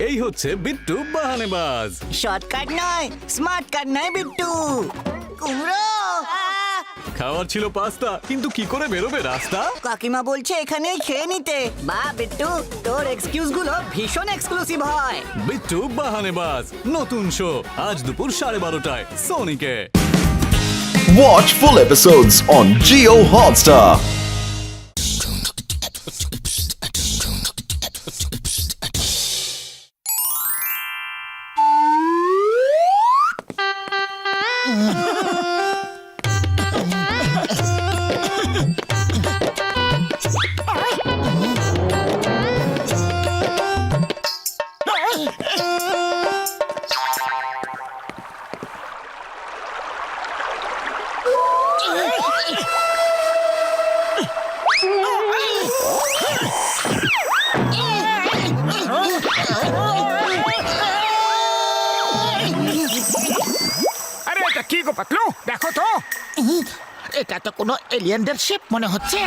এই হচ্ছে বিট্টু বাহানেবাজ। শর্টকাট নয়, স্মার্ট কাট নয় বিট্টু। কুমড়ো খাওয়ার ছিল পাস্তা, কিন্তু কি করে বেরোবে রাস্তা? কাকিমা বলছে এখানেই খেয়ে নিতে। বা বিট্টু, তোর এক্সকিউজ গুলো ভীষণ এক্সক্লুসিভ হয়। বিট্টু বাহানেবাজ নতুন শো আজ দুপুর 12:30টায় সোনিকে। Watch full episodes on Jio Hotstar. আরে এটা কি গো পাতলু, দেখো তো। এটা তো কোনো এলিয়েনদের শিপ মনে হচ্ছে।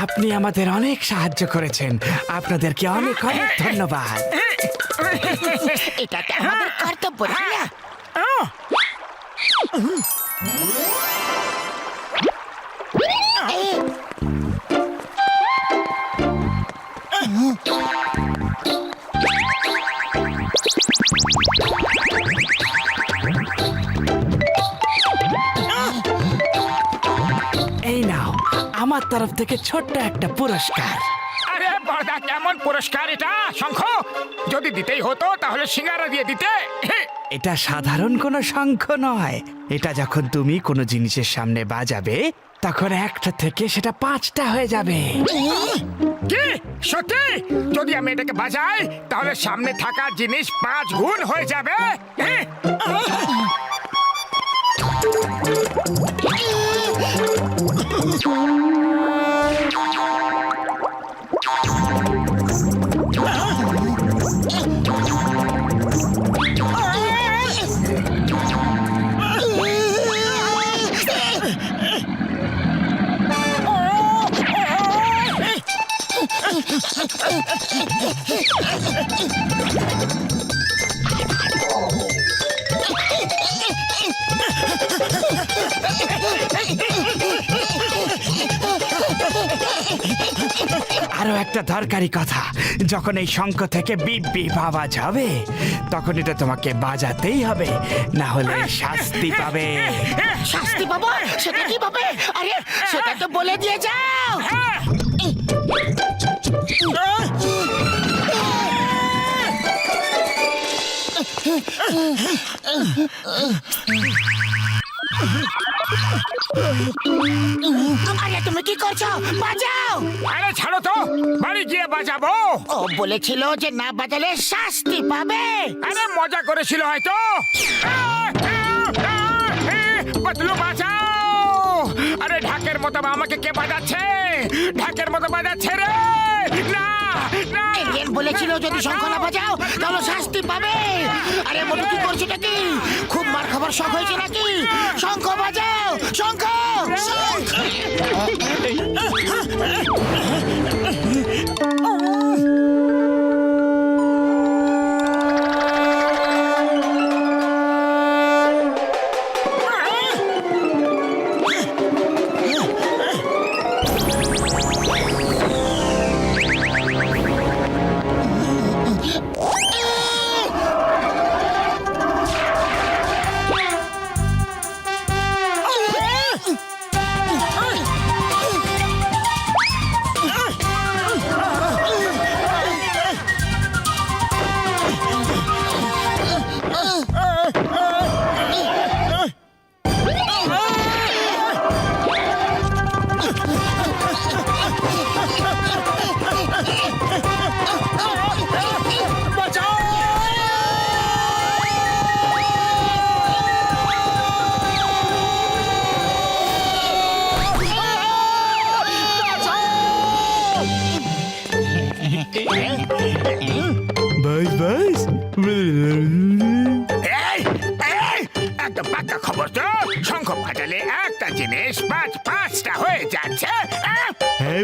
আপনি আমাদের অনেক সাহায্য করেছেন, আপনাদেরকে অনেক অনেক ধন্যবাদ। এটা তো আমাদের কর্তব্য, তাই না? এই নাও আমার তরফ থেকে ছোট্ট একটা পুরস্কার। আরে বড়দা, কেমন পুরস্কার এটা? শঙ্খ যদি দিতেই হতো তাহলে সিঙ্গারা দিয়ে দিতে। এটা সাধারণ কোনো শঙ্খ নয়, এটা যখন তুমি কোনো জিনিসের সামনে বাজাবে তখন একটা থেকে সেটা 5টা হয়ে যাবে। কি সত্যি? যদি আমি এটাকে বাজাই তাহলে সামনে থাকা জিনিস 5 গুণ হয়ে যাবে। আরো একটা দরকারি কথা, যখন এই শঙ্খ থেকে বিপ বিপ আওয়াজ হবে তখন এটা তোমাকে বাজাতেই হবে, না হলে শাস্তি পাবে। শাস্তি পাবো? সেটা কি পাবে? আরে সেটা তো বলে দিয়ে যাও। আরে তুমি কি করছো? বাজাও। আরে ছাড়ো তো, বাড়ি গিয়ে বাজাবো। ও বলেছিল যে না বাজালে শাস্তি পাবে। আরে মজা করেছিল হয়তো। পাতলু বাজাও। আরে ঢাকের মতো আমাকে কে বাজাচ্ছে? ঢাকের মতো বাজাচ্ছে রে। না না, এলিয়েন বলেছিল যদি শঙ্খ না বাজাও তাহলে শাস্তি পাবে। আরে মনে কি করছো নাকি? খুব মার খাবার শখ হয়েছে নাকি? শঙ্খ বাজাও, শঙ্খ।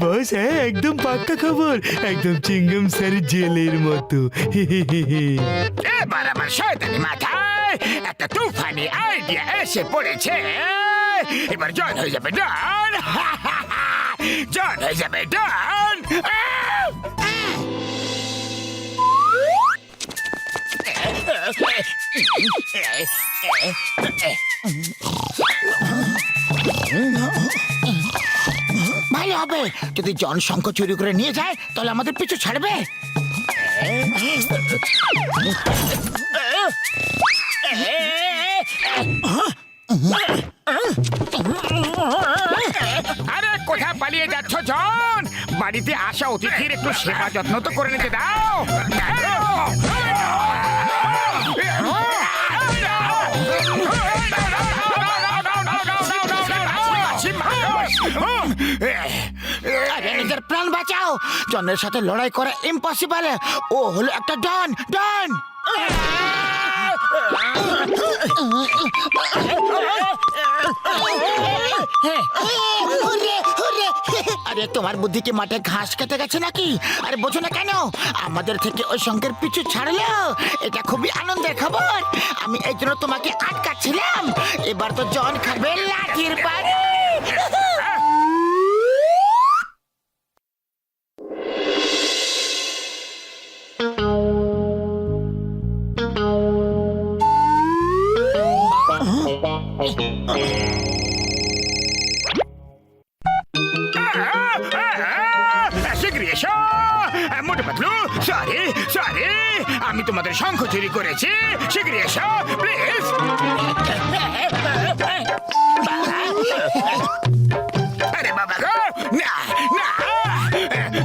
বস, হ্যাঁ একদম পাক্কা খবর, একদম চিংগাম স্যার জেলের মতো। এবার আমার শয়তানি মাথায় একটা তুফানি আইডিয়া এসে পড়েছে। এবার জন হয়ে যাবে ডন, জন হয়ে যাবে ডন। ভালো হবে যদি জন শঙ্খ চুরি করে নিয়ে যায়, তাহলে আমাদের পিছু ছাড়বে। আরে কোথায় পালিয়ে যাচ্ছ জন? বাড়িতে আসা অতিথির একটু সেবা যত্ন তো করে নিতে দাও। নিজের প্রাণ বাঁচাও, জনের সাথে লড়াই করা ইম্পসিবল। ও হলো একটা ডন, ডন। আরে তোমার বুদ্ধি কি মাঠে ঘাস কেটে গেছে নাকি? আরে বোঝো না কেন? আমাদের থেকে ওই সঙ্গের পিছু ছাড়লো, এটা খুবই আনন্দের খবর। আমি এই জন্য তোমাকে আটকাচ্ছিলাম। এবার তো জন খাবে লাঠির বাড়ি। মোটু পাতলু, সরি সরি, আমি তোমাদের শঙ্খ চুরি করেছি। শীঘ্রই এসো প্লিজ। আরে বাবা গো, না না,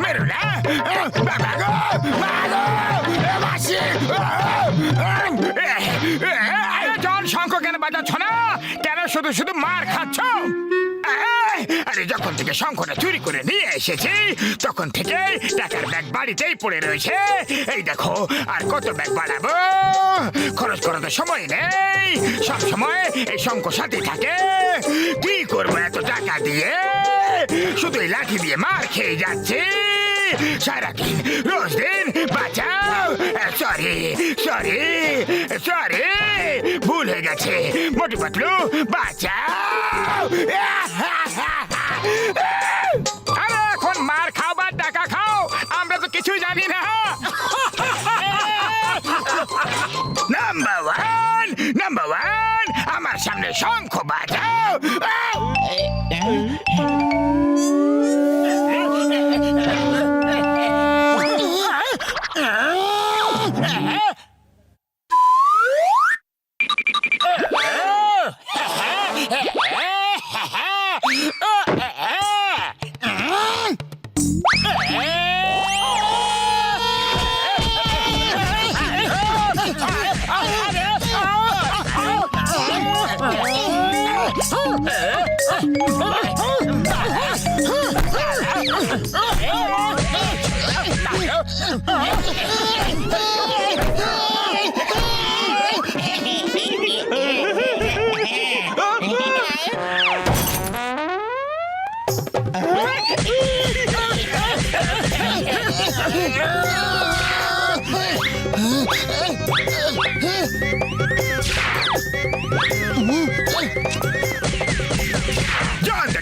মেরো না বাবা গো, মাসি। জন শঙ্খ কেন বাজাচ্ছ না? কেন শুধু শুধু মার খাচ্ছ? আরে যখন থেকে শঙ্খটা চুরি করে নিয়ে এসেছি, তখন থেকে টাকার ব্যাগ বাড়িতেই পড়ে রয়েছে। এই দেখো, আর কত ব্যাগ বাড়াবো? খরচ করার তো সময় নেই, সব সময় এই শঙ্খ সাথে থাকে। কি করবো এত টাকা দিয়ে? শুধু এই লাঠি দিয়ে মার খেয়ে যাচ্ছি সারাদিন, রোজ দিন। বাঁচাও, সরি সরি সরি, ভুল হয়ে গেছে। মোটু পাতলু বাঁচাও। আরে এখন মার খাও বা টাকা খাও, আমরা তো কিছুই জানি না। নাম্বার ওয়ান, নাম্বার ওয়ান, আমার সামনে শঙ্খ বাজাও।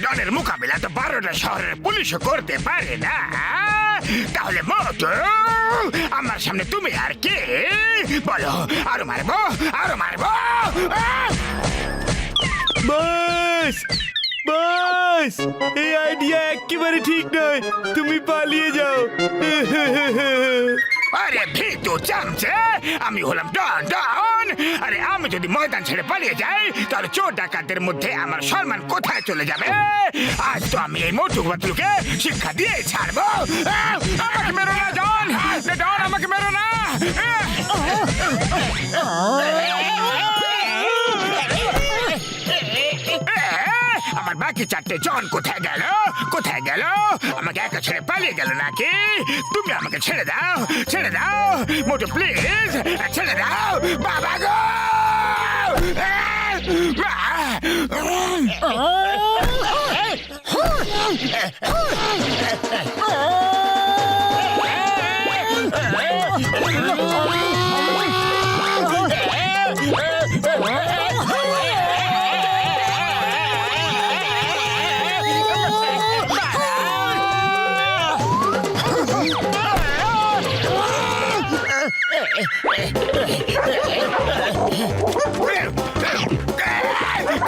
জনের মোকাবিলা তো 12টা শহরের পুলিশও করতে পারে না। তাহলে মোটু, আমার সামনে তুমি আর কে? বলো, আরো মারবো, আরো মারবো। বস বস, এই আইডিয়া একেবারে ঠিক নয়, তুমি পালিয়ে যাও। আরে ভিতু চামচে, আমি হলাম ডন ডন। আরে আমি যদি ময়দান ছেড়ে পালিয়ে যাই, তাহলে চোর ডাকাতদের মধ্যে আমার সম্মান কোথায় চলে যাবে? আজ তো আমি এই মোটু পাতলুকে শিক্ষা দিয়ে ছাড়বো। আমাকে মেরো না ডন, ডন আমাকে মেরো না। আমার বাকি 4টে জন কোথায় গেল? কোথায় গেল? আমাকে একা ছেড়ে পালিয়ে গেল নাকি? তুমি আমাকে ছেড়ে দাও, ছেড়ে দাও মোটু প্লিজ, ছেড়ে দাও বাবা গো।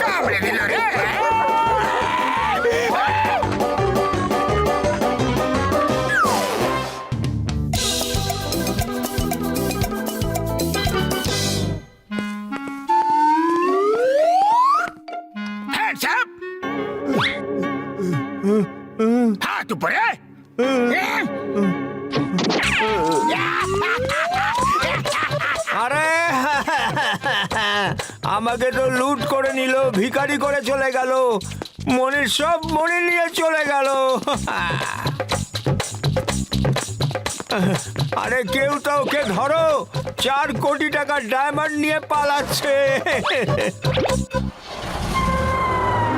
কামড়ে দিল রে। Hands up! হাত উপরে। আরে আমাকে তো লুট করে নিল, ভিখারি করে চলে গেল, মনির সব মনি নিয়ে চলে গেল। আরে কেউ তো ওকে ধরো, 4 কোটি টাকার ডায়মন্ড নিয়ে পালাচ্ছে।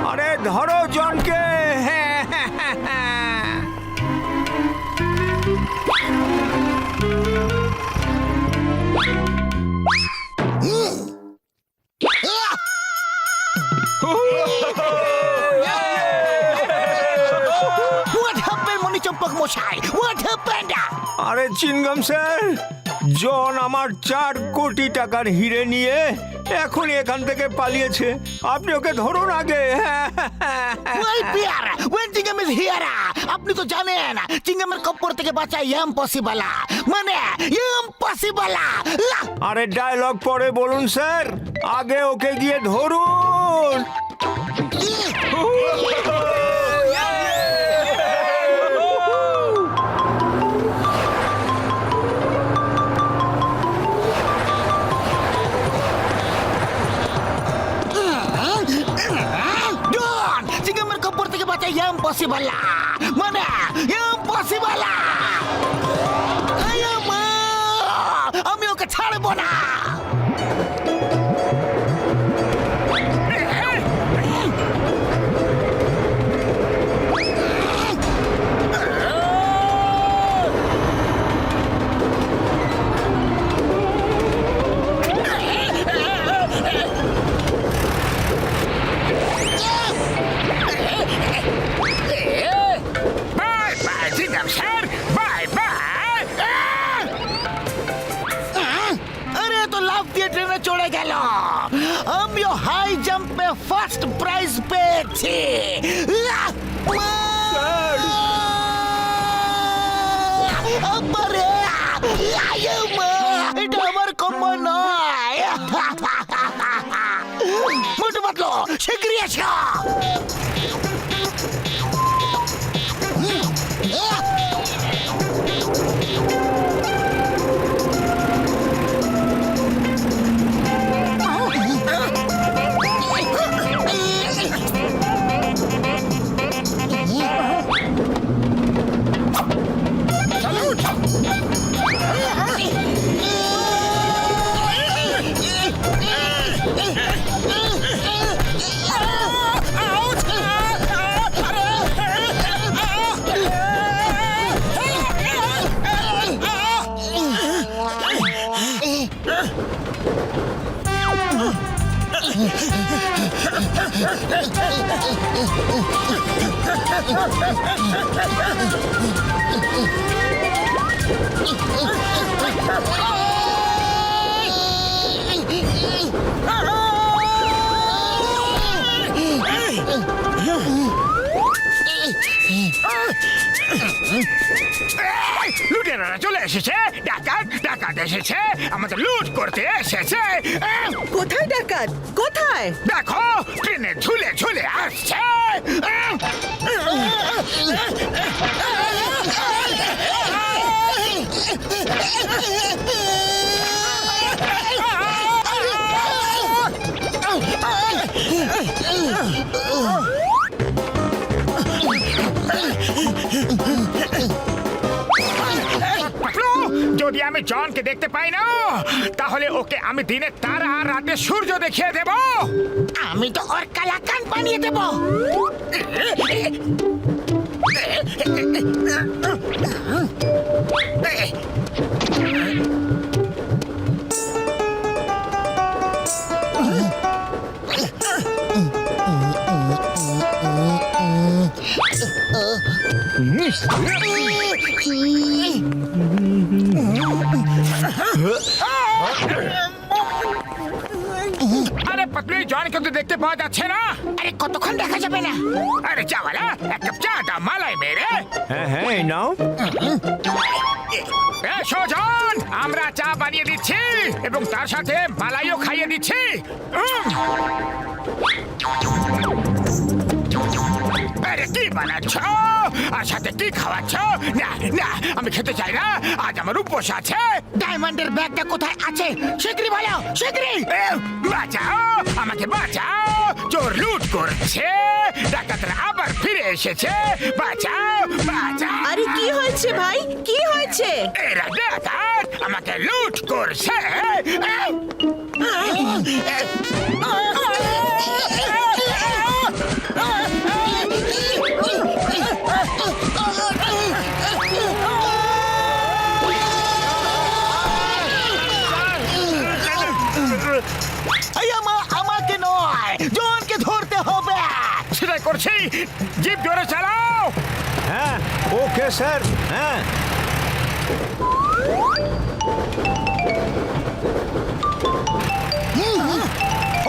আরে ধরো জনকে। What happened, মনি চম্পক মশাই? What happened? আরে চিনগম স্যার, জন আমার 4 কোটি টাকার হিরে নিয়ে এখনই এখান থেকে পালিয়েছে। আপনি ওকে ধরুন আগে। Well, Pierre, when Chingam is here, আপনি তো জানেন চিংগামের কপ্পর থেকে বাঁচা ইম্পসিবল, মানে ইম্পসিবল। আরে ডায়লগ পরে বলুন স্যার, আগে ওকে গিয়ে ধরুন। ডন, চিংগামের কপ্পর থেকে বাঁচা ইম্পসিবল, মানে ইম্পসিবল। আমি ওকে ছাড়বো না। বাই বাই চিংগাম স্যার, বাই বাই। আরে তো লাফ দিয়ে ট্রেনে চড়ে গেল। আমিও হাই জাম্পে ফার্স্ট প্রাইজ পেয়েছি। আবারে এটা আমার কম্ব নয়। মোটু পাতলো শিগগিরই এসো। লুটেরারা চলে এসেছে। ডাকাত ডাকাত এসেছে, আমাদের লুট করতে এসেছে। কোথায় ডাকাত? কোথায়? দেখো ট্রেনে ঝুলে ঝুলে আসছে। যদি আমি জনকে দেখতে পাই না, তাহলে ওকে আমি দিনে তারা, রাতে সূর্য দেখিয়ে দেব। আমি তো ওর কালাকান বানিয়ে দেব। আরে পতলু জনকে তো দেখতে পাওয়া যাচ্ছে না। আরে কতক্ষণ দেখা যাবে না? আরে চাওয়ালা এক কাপ চা দাও মালাই মেরে। হ্যাঁ হ্যাঁ এই নাও। এসো জন, আমরা চা বানিয়ে দিচ্ছি এবং তার সাথে মালাইও খাইয়ে দিচ্ছি। আরে কি বানাচ্ছ আর সাথে কি খাওয়াচ্ছ? না না, আমি খেতে চাই না, আজ আমার উপোস আছে। ডায়মন্ডের ব্যাগটা কোথায় আছে? শীঘ্রই বলো, শীঘ্রই। বাঁচাও, আমাকে বাঁচাও, চোর লুট করছে, ডাকাতরা আবার ফিরে এসেছে, বাঁচাও বাঁচাও। আরে কি হয়েছে ভাই, কি হয়েছে? এরা ডাকাত আমাকে লুট করছে। আমাকে নয়, জনকে ধরতে হবে। সেটাই করছি, জিপ জোরে চালাও। হ্যাঁ ওকে স্যার। হ্যাঁ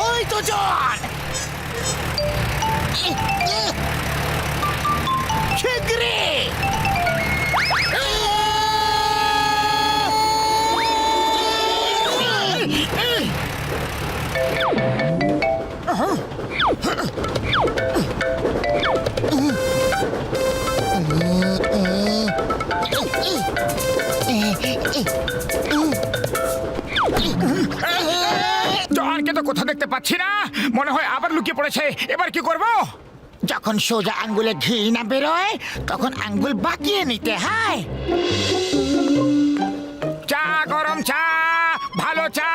ওই তো জন, শীঘ্রই। জনকে তো কোথাও দেখতে পাচ্ছি না, মনে হয় আবার লুকিয়ে পড়েছে। এবার কি করব? যখন সোজা আঙ্গুলে ঘি না বেরোয় তখন আঙ্গুল বাঁকিয়ে নিতে হয়। চা, গরম চা, ভালো চা,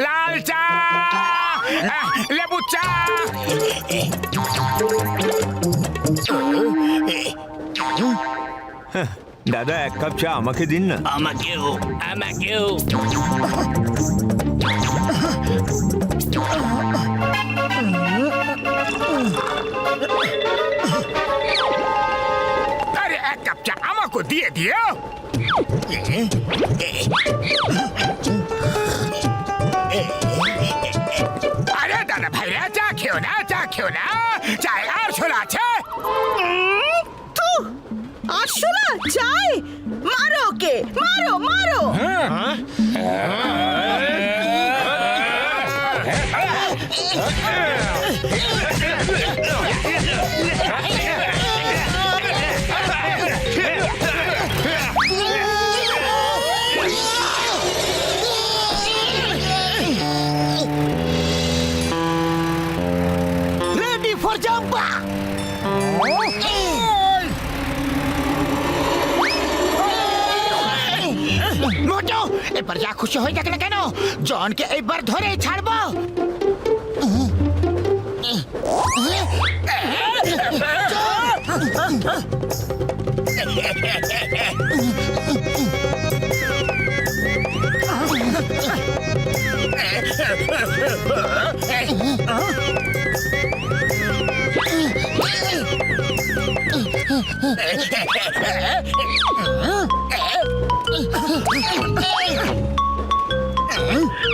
লাল চা, লেবু চা। দাদা এক কাপ চা আমাকে দিন না। আমাকেও আমাকেও। আরে এক কাপ চা আমাকে দিয়ে দিও। আরে দাদা ভাইরা, চা খেও না, চা খেও না, চায় আর ছোলা আছে। আসলে চাই, মারো ওকে, মারো মারো। Ready for Zampa. মোটো, এবার যা খুশি হয়ে যাক না কেন, জনকে এবার ধরে ছাড়বো।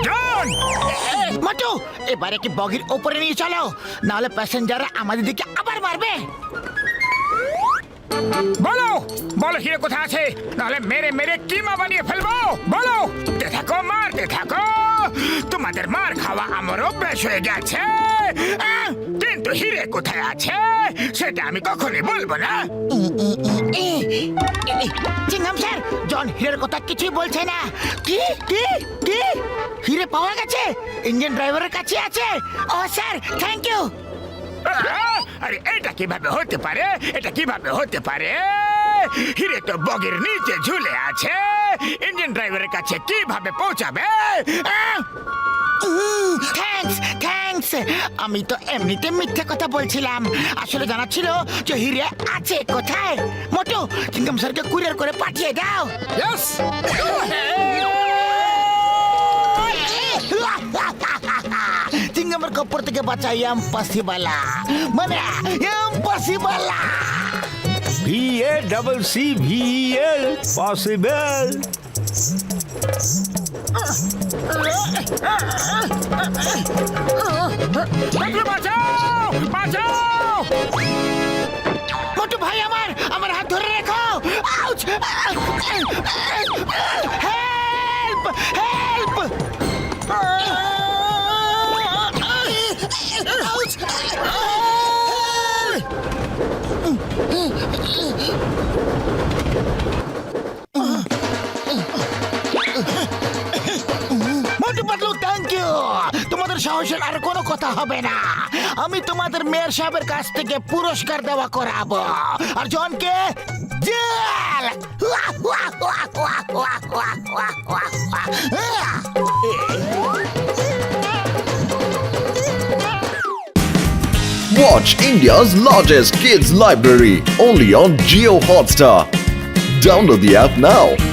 জন, মোটো, এবারে কি বগির ওপরে নিয়ে চলো, নাহলে প্যাসেঞ্জাররা আমাদের দিকে আবার মারবে। বলো বলো হিরে কোথায় আছে, নাহলে মেরে মেরে কিমা বানিয়ে ফেলবো। বলো, থাকো, মারতে থাকো। তোমাদের মার খাওয়া আমার অভ্যাস হয়ে গেছে, কিন্তু হিরে কোথায় আছে সেটা আমি কখনই বলবো না। চিংগাম স্যার, জন হিরের কথা কিছুই বলছে না। কি কি কি? হিরে পাওয়া গেছে, ইঞ্জিন ড্রাইভারের কাছে আছে। ও স্যার, থ্যাংক ইউ। আরে এটা কিভাবে হতে পারে, এটা কিভাবে হতে পারে? হিরে তো বগির নিচে ঝুলে আছে, ইঞ্জিন ড্রাইভারের কাছে কিভাবে পৌঁছাবে? থ্যাঙ্কস থ্যাঙ্কস আমি তো এমনিতে মিথ্যে কথা বলছিলাম আসলে জানা ছিল যে হিরে আছে কোথায় মোটু চিঙ্গম স্যারকে কুরিয়ার করে পাঠিয়ে দাও ইয়েস চিঙ্গমের কপর থেকে বাঁচা ইম্পসিবল মানে ইম্পসিবল VACCVEL পসিবল পাতলু বাঁচাও বাঁচাও মোটু ভাই আমার হাত ধরে রেখো ouch help help ouch Motu Patlu thank you তোমাদের সাহসের আর কোনো কথা হবে না আমি তোমাদের মেয়র সাহেবের কাছ থেকে পুরস্কার দেওয়া করাবো আর জনকে jail Watch India's largest kids library only on Geo Hotstar. Download the app now.